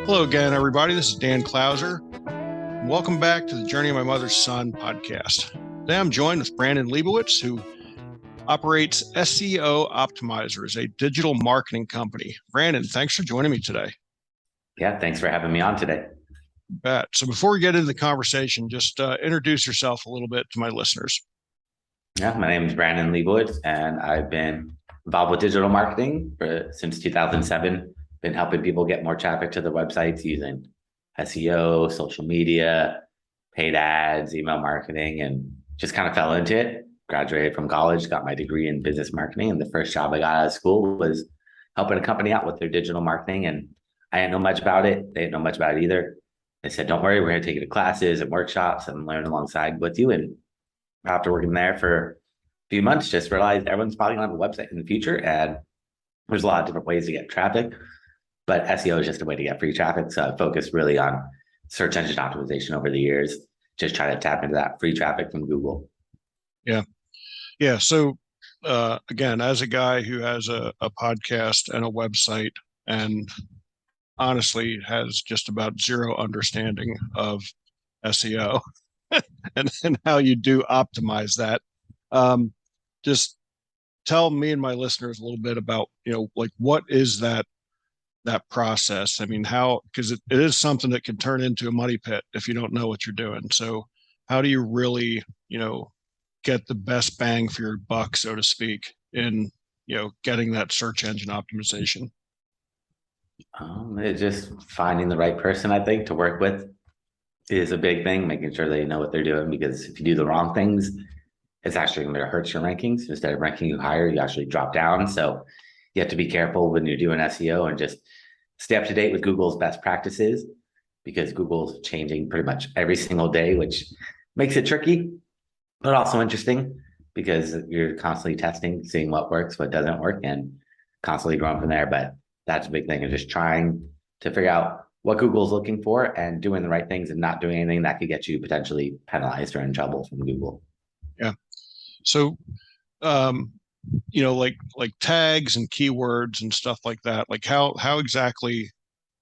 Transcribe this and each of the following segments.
Hello again, everybody. This is Dan Clouser. Welcome back to the Journey of My Mother's Son podcast. Today I'm joined with Brandon Leibowitz, who operates SEO Optimizers, a digital marketing company. Brandon, thanks for joining me today. Yeah, thanks for having me on today. You bet. So before we get into the conversation, just introduce yourself a little bit to my listeners. Yeah, my name is Brandon Leibowitz, and I've been involved with digital marketing since 2007. Been helping people get more traffic to their websites using SEO, social media, paid ads, email marketing, and just kind of fell into it. Graduated from college, got my degree in business marketing, and the first job I got out of school was helping a company out with their digital marketing. And I didn't know much about it. They didn't know much about it either. They said, "Don't worry, we're going to take you to classes and workshops and learn alongside with you." And after working there for a few months, just realized everyone's probably going to have a website in the future, and there's a lot of different ways to get traffic, but SEO is just a way to get free traffic. So I focused really on search engine optimization over the years, just try to tap into that free traffic from Google. Yeah. So again, as a guy who has a podcast and a website and honestly has just about zero understanding of SEO and how you do optimize that. Just tell me and my listeners a little bit about, like what is that process? I mean, because it is something that can turn into a money pit if you don't know what you're doing. So how do you really, get the best bang for your buck, so to speak, in, getting that search engine optimization? It's just finding the right person, I think, to work with is a big thing, making sure they know what they're doing, because if you do the wrong things, it's actually going to hurt your rankings. Instead of ranking you higher, you actually drop down. So you have to be careful when you're doing SEO and just stay up to date with Google's best practices, because Google's changing pretty much every single day, which makes it tricky, but also interesting because you're constantly testing, seeing what works, what doesn't work, and constantly growing from there. But that's a big thing, is just trying to figure out what Google's looking for and doing the right things and not doing anything that could get you potentially penalized or in trouble from Google. Yeah. So, like tags and keywords and stuff like that, like how exactly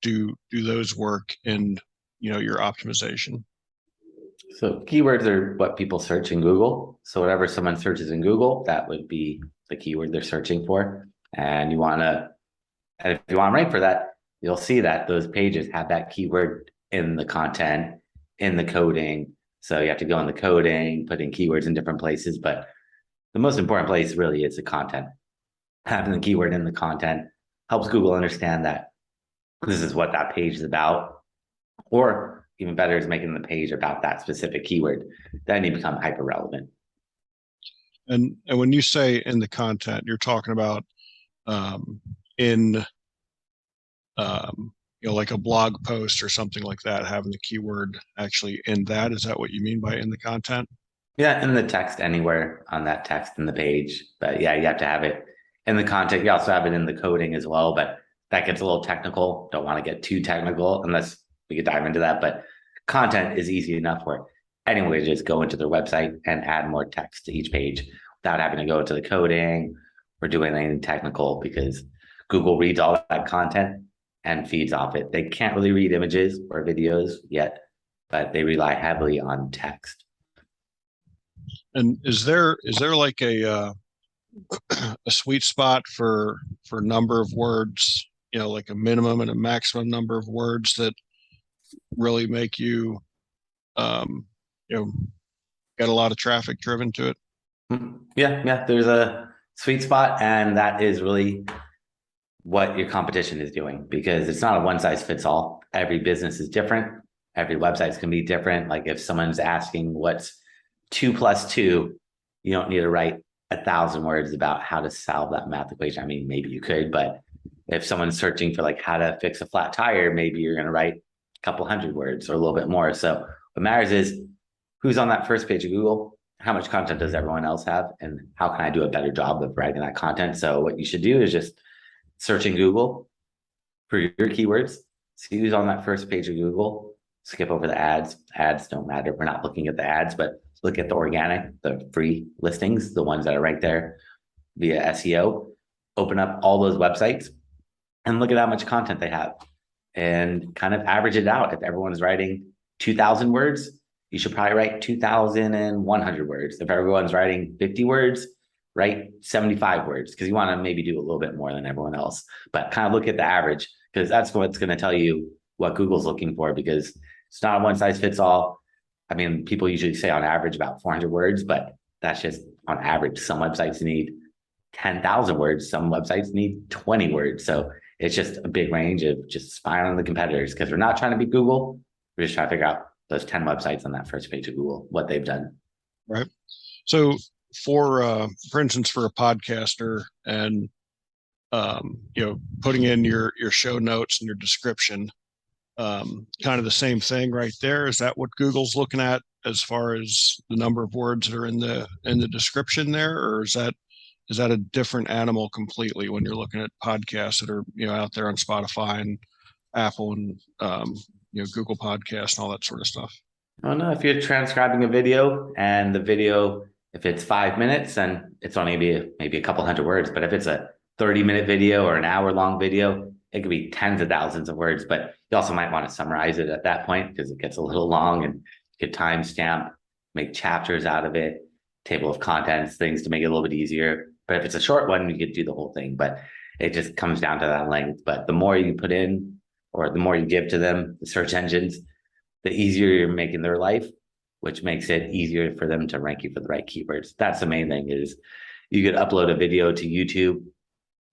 do those work in, your optimization? So keywords are what people search in Google. So whatever someone searches in Google, that would be the keyword they're searching for. And if you want to rank for that, you'll see that those pages have that keyword in the content, in the coding. So you have to go in the coding, put in keywords in different places. But the most important place really is the content. Having the keyword in the content helps Google understand that this is what that page is about. Or even better is making the page about that specific keyword. Then you become hyper relevant. And when you say in the content, you're talking about in like a blog post or something like that, having the keyword actually in that. Is that what you mean by in the content? Yeah, in the text, anywhere on that text in the page. But yeah, you have to have it in the content. You also have it in the coding as well, but that gets a little technical. Don't want to get too technical unless we could dive into that. But content is easy enough where anyone would just go into their website and add more text to each page without having to go into the coding or do anything technical, because Google reads all that content and feeds off it. They can't really read images or videos yet, but they rely heavily on text. And is there like a a sweet spot for number of words, like a minimum and a maximum number of words that really make you, um, get a lot of traffic driven to it? Yeah, there's a sweet spot, and that is really what your competition is doing, because it's not a one size fits all. Every business is different. Every website's going to be different. Like if someone's asking what's 2 + 2, you don't need to write 1,000 words about how to solve that math equation. I mean, maybe you could, but if someone's searching for like how to fix a flat tire, maybe you're going to write a couple hundred words or a little bit more. So what matters is who's on that first page of Google, how much content does everyone else have, and how can I do a better job of writing that content? So what you should do is just search in Google for your keywords, see who's on that first page of Google, skip over the ads. Ads don't matter. We're not looking at the ads, but look at the organic, the free listings, the ones that are right there via SEO. Open up all those websites and look at how much content they have. and kind of average it out. If everyone's writing 2,000 words, you should probably write 2,100 words. If everyone's writing 50 words, write 75 words, because you want to maybe do a little bit more than everyone else. But kind of look at the average, because that's what's going to tell you what Google's looking for, because it's not a one size fits all. I mean, people usually say on average about 400 words, but that's just on average. Some websites need 10,000 words. Some websites need 20 words. So it's just a big range of just spying on the competitors, because we're not trying to beat Google. We're just trying to figure out those 10 websites on that first page of Google, what they've done. Right. So for instance, for a podcaster and, putting in your show notes and your description, kind of the same thing right there. Is that what Google's looking at as far as the number of words that are in the description there, or is that a different animal completely when you're looking at podcasts that are out there on Spotify and Apple and Google Podcast and all that sort of stuff? Oh no, if you're transcribing a video and the video, if it's 5 minutes, then it's only maybe a couple hundred words. But if it's a 30-minute video or an hour-long video, it could be tens of thousands of words. But you also might want to summarize it at that point, because it gets a little long, and you could timestamp, make chapters out of it, table of contents, things to make it a little bit easier. But if it's a short one, you could do the whole thing. But it just comes down to that length. But the more you put in, or the more you give to them, the search engines, the easier you're making their life, which makes it easier for them to rank you for the right keywords. That's the main thing. Is you could upload a video to YouTube.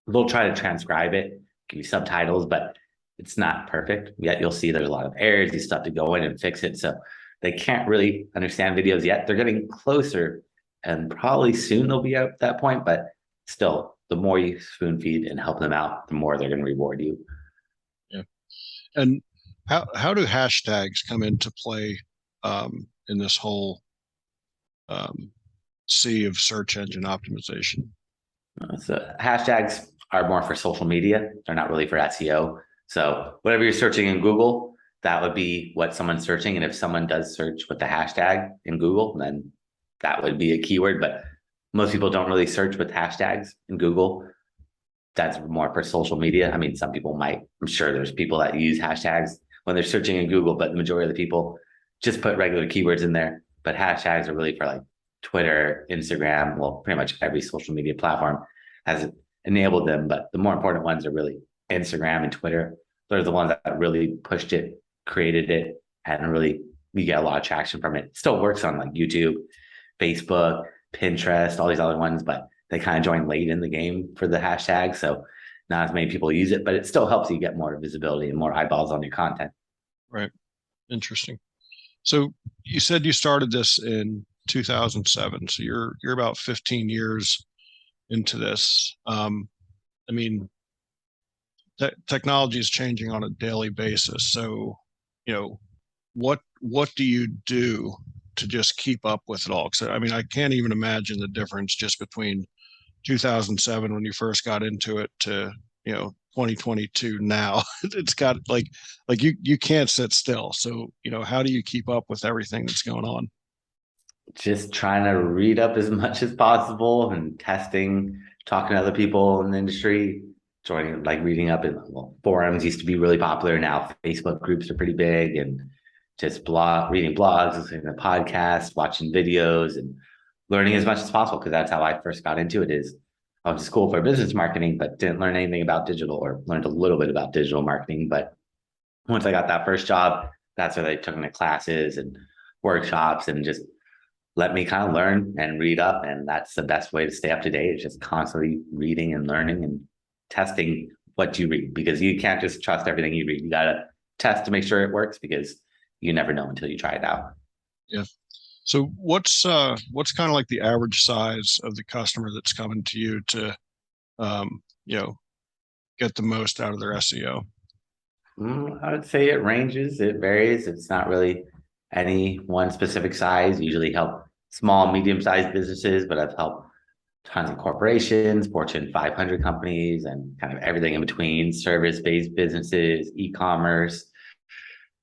They'll try to transcribe it, give you subtitles, but it's not perfect. Yet you'll see there's a lot of errors. You still have to go in and fix it. So they can't really understand videos yet. They're getting closer, and probably soon they'll be at that point. But still, the more you spoon feed and help them out, the more they're going to reward you. Yeah. And how do hashtags come into play in this whole sea of search engine optimization? So hashtags are more for social media. They're not really for SEO. So whatever you're searching in Google, that would be what someone's searching. And if someone does search with the hashtag in Google, then that would be a keyword. But most people don't really search with hashtags in Google. That's more for social media. I mean, some people might. I'm sure there's people that use hashtags when they're searching in Google, but the majority of the people just put regular keywords in there. But hashtags are really for like Twitter, Instagram, well, pretty much every social media platform has enabled them. But the more important ones are really Instagram and Twitter. They're the ones that really pushed it, created it, and really you get a lot of traction from it. It still works on like YouTube, Facebook, Pinterest, all these other ones, but they kind of joined late in the game for the hashtag. So not as many people use it, but it still helps you get more visibility and more eyeballs on your content. Right. Interesting. So you said you started this in 2007. So you're about 15 years into this. I mean, technology is changing on a daily basis. So, what do you do to just keep up with it all? Because I mean, I can't even imagine the difference just between 2007 when you first got into it to 2022 now. It's got like you can't sit still. So how do you keep up with everything that's going on? Just trying to read up as much as possible and testing, talking to other people in the industry, joining, like reading up in, well, forums used to be really popular. Now Facebook groups are pretty big, and just reading blogs, listening to podcasts, watching videos, and learning as much as possible. Because that's how I first got into it. Is I went to school for business marketing, but didn't learn anything about digital, or learned a little bit about digital marketing. But once I got that first job, that's where they took me to classes and workshops and just let me kind of learn and read up. And that's the best way to stay up to date, is just constantly reading and learning and testing what you read, because you can't just trust everything you read. You got to test to make sure it works, because you never know until you try it out. Yeah. So what's kind of like the average size of the customer that's coming to you to, get the most out of their SEO? I would say it ranges, it varies. It's not really any one specific size. Usually help small, medium-sized businesses, but I've helped tons of corporations, Fortune 500 companies, and kind of everything in between, service-based businesses, e-commerce,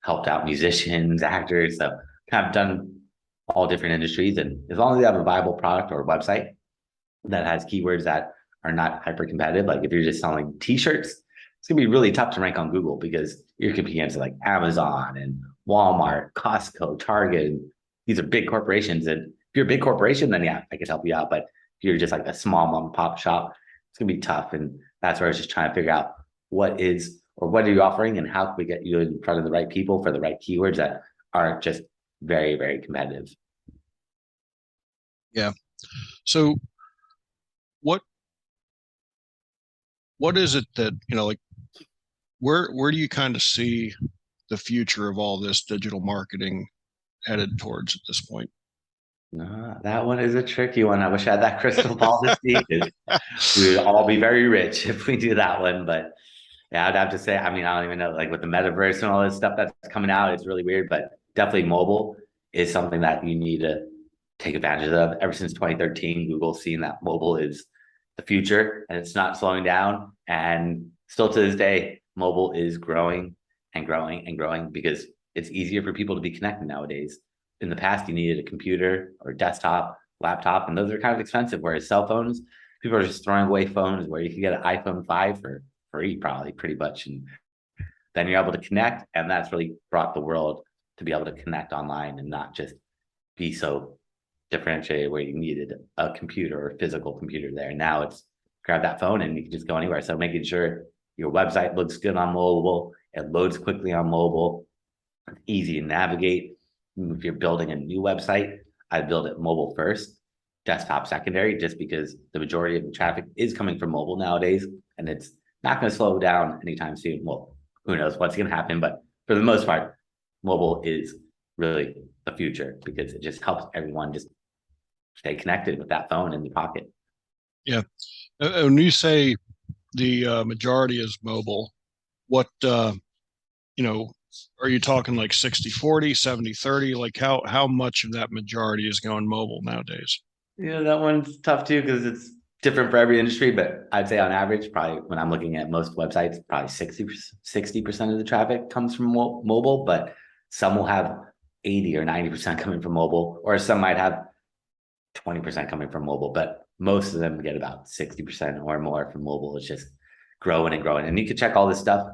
helped out musicians, actors. So kind of done all different industries. And as long as you have a viable product or a website that has keywords that are not hyper competitive, like if you're just selling t-shirts, it's gonna be really tough to rank on Google because you're competing against like Amazon and Walmart, Costco, Target. And these are big corporations. And if you're a big corporation, then yeah, I could help you out. But if you're just like a small mom and pop shop, it's gonna be tough. And that's where I was just trying to figure out what is or what are you offering and how can we get you in front of the right people for the right keywords that aren't just very, very competitive. Yeah. So what what is it that, like where do you kind of see the future of all this digital marketing headed towards at this point? That one is a tricky one. I wish I had that crystal ball to see because we would all be very rich if we do that one. But yeah, I'd have to say, I mean, I don't even know, like with the metaverse and all this stuff that's coming out, it's really weird, but definitely mobile is something that you need to take advantage of. Ever since 2013, Google's seen that mobile is the future and it's not slowing down. And still to this day, mobile is growing and growing and growing because it's easier for people to be connected nowadays. In the past, you needed a computer or a desktop, laptop, and those are kind of expensive. Whereas cell phones, people are just throwing away phones where you can get an iPhone 5 for free, probably pretty much. And then you're able to connect. And that's really brought the world to be able to connect online and not just be so differentiated where you needed a computer or a physical computer there. Now it's grab that phone and you can just go anywhere. So making sure your website looks good on mobile, it loads quickly on mobile, it's easy to navigate. If you're building a new website, I build it mobile first, desktop secondary, just because the majority of the traffic is coming from mobile nowadays, and it's not going to slow down anytime soon. Well, who knows what's going to happen, but for the most part, mobile is really the future because it just helps everyone just stay connected with that phone in the pocket. Yeah. When you say the majority is mobile, what are you talking like 60/40, 70/30? Like how much of that majority is going mobile nowadays? Yeah, that one's tough too because it's different for every industry, but I'd say on average, probably when I'm looking at most websites, probably 60% of the traffic comes from mobile, but some will have 80 or 90% coming from mobile, or some might have 20% coming from mobile, but most of them get about 60% or more from mobile. It's just growing and growing. And you can check all this stuff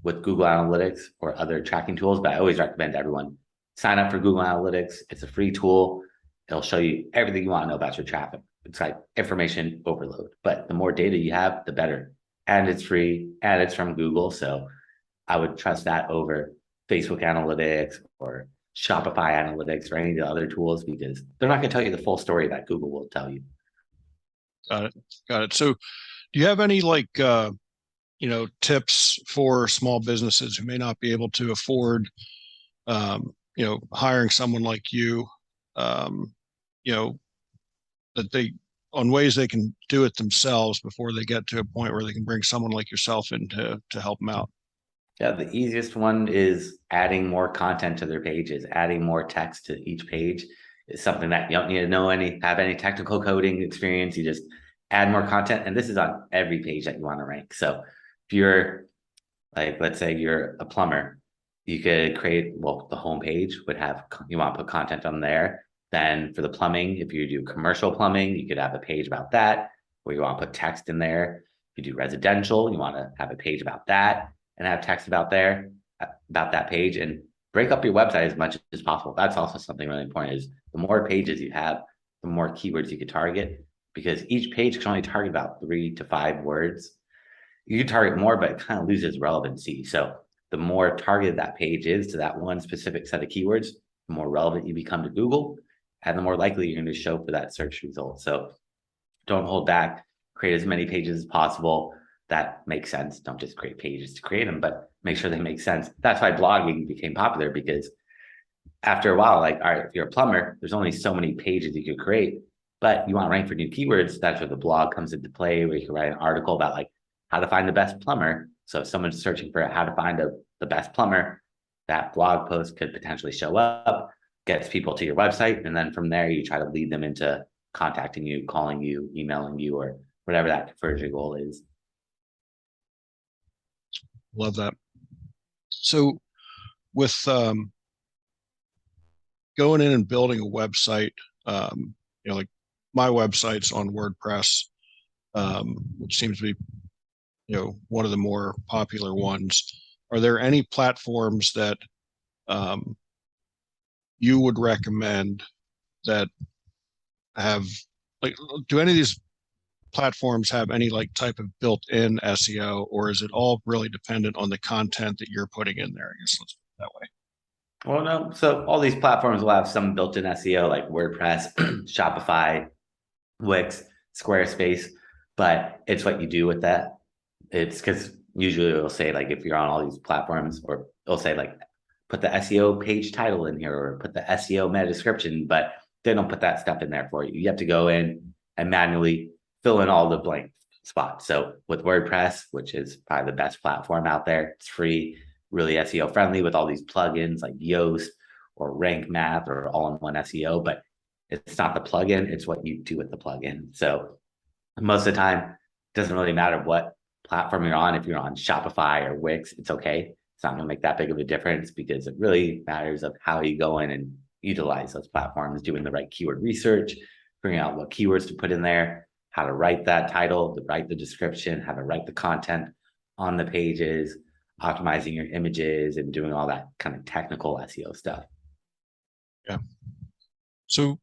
with Google Analytics or other tracking tools, but I always recommend everyone sign up for Google Analytics. It's a free tool. It'll show you everything you want to know about your traffic. It's like information overload, but the more data you have, the better. And it's free and it's from Google. So I would trust that over Facebook Analytics or Shopify Analytics or any of the other tools because they're not going to tell you the full story that Google will tell you. Got it. Got it. So do you have any like tips for small businesses who may not be able to afford hiring someone like you, um, you know, that they on ways they can do it themselves before they get to a point where they can bring someone like yourself in to help them out? Yeah, the easiest one is adding more content to their pages, adding more text to each page is something that you don't need to have any technical coding experience. You just add more content. And this is on every page that you want to rank. So if you're like, let's say you're a plumber, you could create, well, the home page would have, you want to put content on there. Then for the plumbing, if you do commercial plumbing, you could have a page about that, where you want to put text in there. If you do residential, you want to have a page about that and have text about that page, and break up your website as much as possible. That's also something really important is the more pages you have, the more keywords you could target because each page can only target about 3 to 5 words. You can target more, but it kind of loses relevancy. So the more targeted that page is to that one specific set of keywords, the more relevant you become to Google and the more likely you're going to show for that search result. So don't hold back, create as many pages as possible that make sense. Don't just create pages to create them, but make sure they make sense. That's why blogging became popular because after a while, like, all right, if you're a plumber, there's only so many pages you could create, but you want to rank for new keywords. That's where the blog comes into play, where you can write an article about like how to find the best plumber. So if someone's searching for how to find the best plumber, that blog post could potentially show up, gets people to your website. And then from there, you try to lead them into contacting you, calling you, emailing you, or whatever that conversion goal is. Love that. So with going in and building a website, like my website's on WordPress, which seems to be one of the more popular ones. Are there any platforms that um, you would recommend that have like, do any of these platforms have any like type of built-in SEO, or is it all really dependent on the content that you're putting in there? I guess let's put it that way. Well, no. So all these platforms will have some built-in SEO like WordPress, Shopify, Wix, Squarespace, but it's what you do with that. It's because usually it'll say like if you're on all these platforms, or it'll say like put the SEO page title in here or put the SEO meta description, but they don't put that stuff in there for you. You have to go in and manually fill in all the blank spots. So with WordPress, which is probably the best platform out there, it's free, really SEO friendly with all these plugins like Yoast or Rank Math or all-in-one SEO, but it's not the plugin, it's what you do with the plugin. So most of the time, it doesn't really matter what platform you're on. If you're on Shopify or Wix, it's okay. It's not going to make that big of a difference because it really matters of how you go in and utilize those platforms, doing the right keyword research, figuring out what keywords to put in there, how to write that title, to write the description, how to write the content on the pages, optimizing your images, and doing all that kind of technical SEO stuff. Yeah. So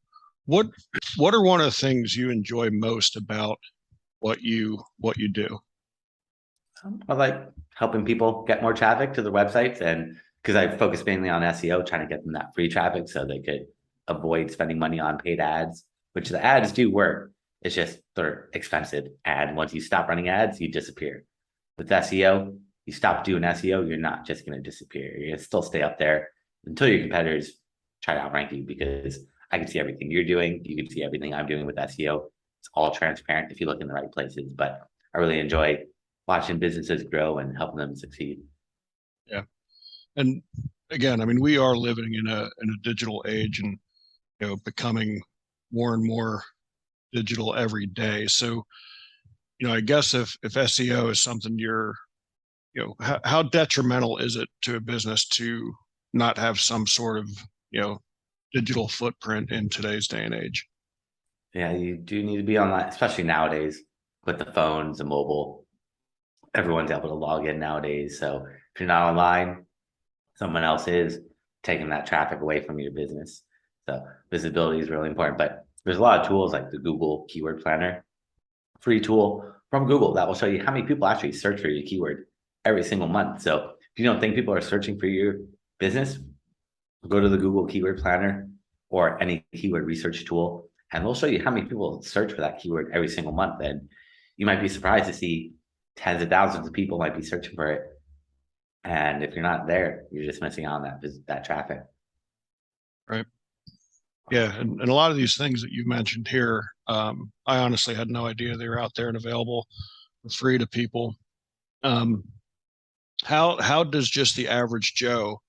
what what are one of the things you enjoy most about what you do? I like helping people get more traffic to their websites, and because I focus mainly on SEO, trying to get them that free traffic so they could avoid spending money on paid ads, which the ads do work. It's just they're expensive. And once you stop running ads, you disappear. With SEO, you stop doing SEO, you're not just going to disappear. You're going to still stay up there until your competitors try to outrank you, because I can see everything you're doing. You can see everything I'm doing with SEO. It's all transparent if you look in the right places. But I really enjoy watching businesses grow and helping them succeed. Yeah. And again, I mean, we are living in a digital age, and becoming more and more digital every day. So, I guess if SEO is something you're, how detrimental is it to a business to not have some sort of, digital footprint in today's day and age? Yeah, you do need to be online, especially nowadays with the phones and mobile. Everyone's able to log in nowadays. So if you're not online, someone else is taking that traffic away from your business. So visibility is really important. But there's a lot of tools like the Google Keyword Planner, free tool from Google that will show you how many people actually search for your keyword every single month. So if you don't think people are searching for your business, go to the Google Keyword Planner or any keyword research tool, and they'll show you how many people search for that keyword every single month. And you might be surprised to see tens of thousands of people might be searching for it. And if you're not there, you're just missing out on that traffic. Right. Yeah. And a lot of these things that you mentioned here, I honestly had no idea they were out there and available for free to people. Um, how does just the average Joe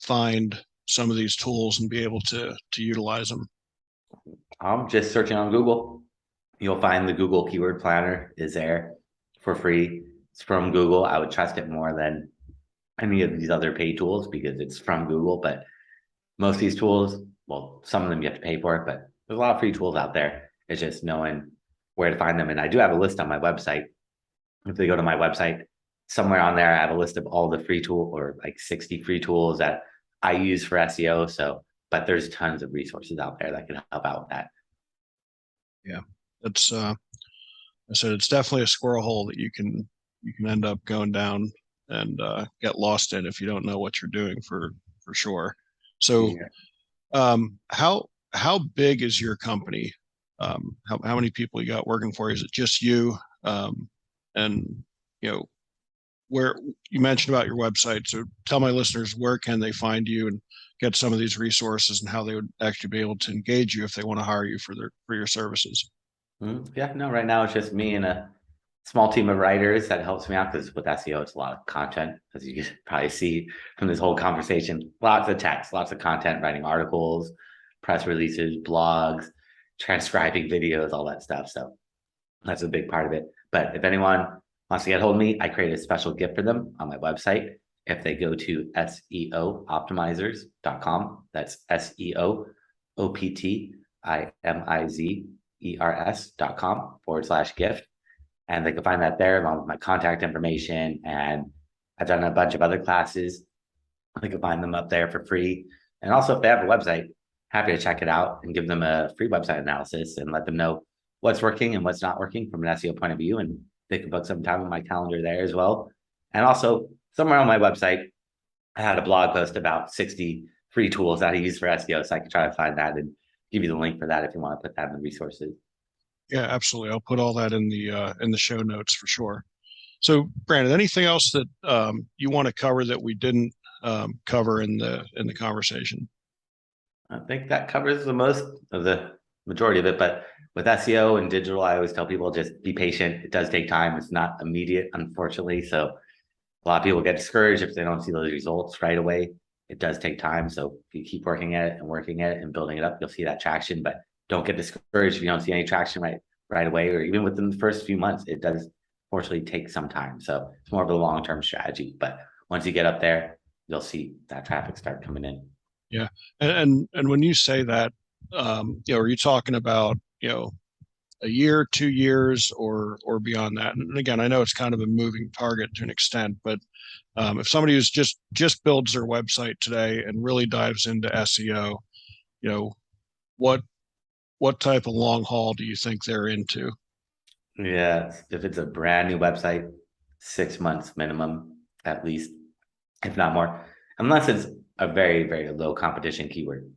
find some of these tools and be able to utilize them? Just searching on Google. You'll find the Google Keyword Planner is there for free. It's from Google. I would trust it more than any of these other paid tools because it's from Google. But most of these tools, well, some of them you have to pay for it, but there's a lot of free tools out there. It's just knowing where to find them. And I do have a list on my website. If they go to my website, somewhere on there, I have a list of all the free tool, or like 60 free tools that I use for SEO. So, but there's tons of resources out there that can help out with that. Yeah. It's I said it's definitely a squirrel hole that you can end up going down and get lost in if you don't know what you're doing for sure. So Yeah. how big is your company? How many people you got working for you? Is it just you? And you know where you mentioned about your website. So tell my listeners, where can they find you and get some of these resources, and how they would actually be able to engage you if they want to hire you for your services. Yeah, no, right now it's just me and a small team of writers that helps me out, because with SEO, it's a lot of content, as you can probably see from this whole conversation. Lots of text, lots of content, writing articles, press releases, blogs, transcribing videos, all that stuff. So that's a big part of it. But if anyone wants to get hold of me, I create a special gift for them on my website. If they go to SEOoptimizers.com, that's SEOoptimizers.com /gift. And they can find that there along with my contact information. And I've done a bunch of other classes. They can find them up there for free. And also, if they have a website, happy to check it out and give them a free website analysis and let them know what's working and what's not working from an SEO point of view. And they can book some time on my calendar there as well. And also, somewhere on my website, I had a blog post about 60 free tools that I use for SEO. So I can try to find that and give you the link for that if you want to put that in the resources. Yeah, absolutely. I'll put all that in the show notes for sure. So, Brandon, anything else that you want to cover that we didn't cover in the conversation? I think that covers the most of the majority of it. But with SEO and digital, I always tell people just be patient. It does take time. It's not immediate, unfortunately. So a lot of people get discouraged if they don't see those results right away. It does take time. So if you keep working at it and working at it and building it up, you'll see that traction. But don't get discouraged if you don't see any traction right away, or even within the first few months. It does fortunately take some time. So it's more of a long-term strategy. But once you get up there, you'll see that traffic start coming in. Yeah, and when you say that, are you talking about a year, 2 years, or beyond that? And again, I know it's kind of a moving target to an extent, but if somebody who's just builds their website today and really dives into SEO, what type of long haul do you think they're into? Yeah, if it's a brand new website, 6 months minimum, at least, if not more, unless it's a very, very low competition keyword,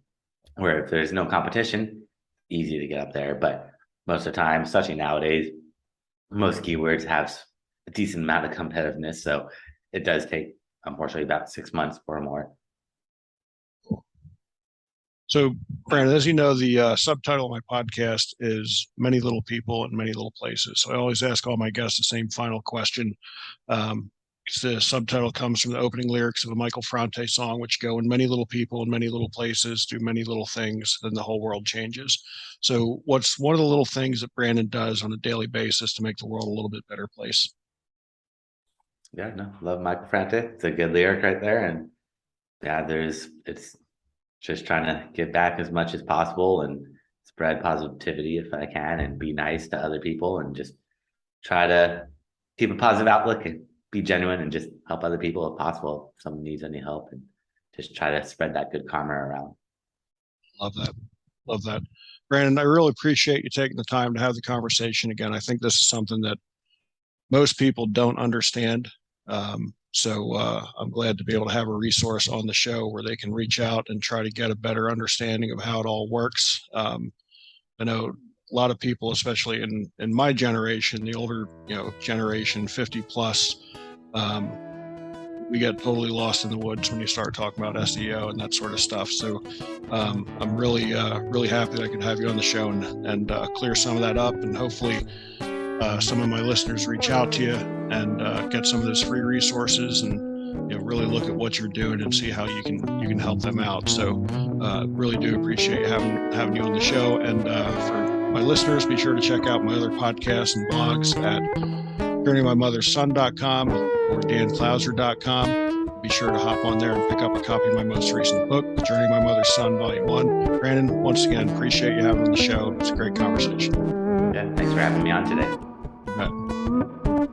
where if there's no competition, easy to get up there. But most of the time, especially nowadays, most keywords have a decent amount of competitiveness. So it does take, unfortunately, about 6 months or more. So, Brandon, as you know, the subtitle of my podcast is Many Little People in Many Little Places. So I always ask all my guests the same final question. The subtitle comes from the opening lyrics of a Michael Franti song, which go, in many little people in many little places, do many little things, then the whole world changes. So what's one of the little things that Brandon does on a daily basis to make the world a little bit better place? Yeah, no, love Michael Franti. It's a good lyric right there. And yeah, it's just trying to give back as much as possible and spread positivity if I can and be nice to other people and just try to keep a positive outlook and be genuine and just help other people if possible. If someone needs any help, and just try to spread that good karma around. Love that. Love that. Brandon, I really appreciate you taking the time to have the conversation again. I think this is something that most people don't understand. So I'm glad to be able to have a resource on the show where they can reach out and try to get a better understanding of how it all works. I know a lot of people, especially in my generation, the older generation, 50 plus, we get totally lost in the woods when you start talking about SEO and that sort of stuff. So I'm really happy that I could have you on the show and clear some of that up, and hopefully some of my listeners reach out to you and get some of those free resources and really look at what you're doing and see how you can help them out. So really do appreciate having you on the show. And for my listeners, be sure to check out my other podcasts and blogs at journeymymotherson.com or danclouser.com. Be sure to hop on there and pick up a copy of my most recent book, The Journey of My Mother's Son, Volume 1. Brandon, once again, appreciate you having on the show. It's a great conversation. Yeah, thanks for having me on today. You bet.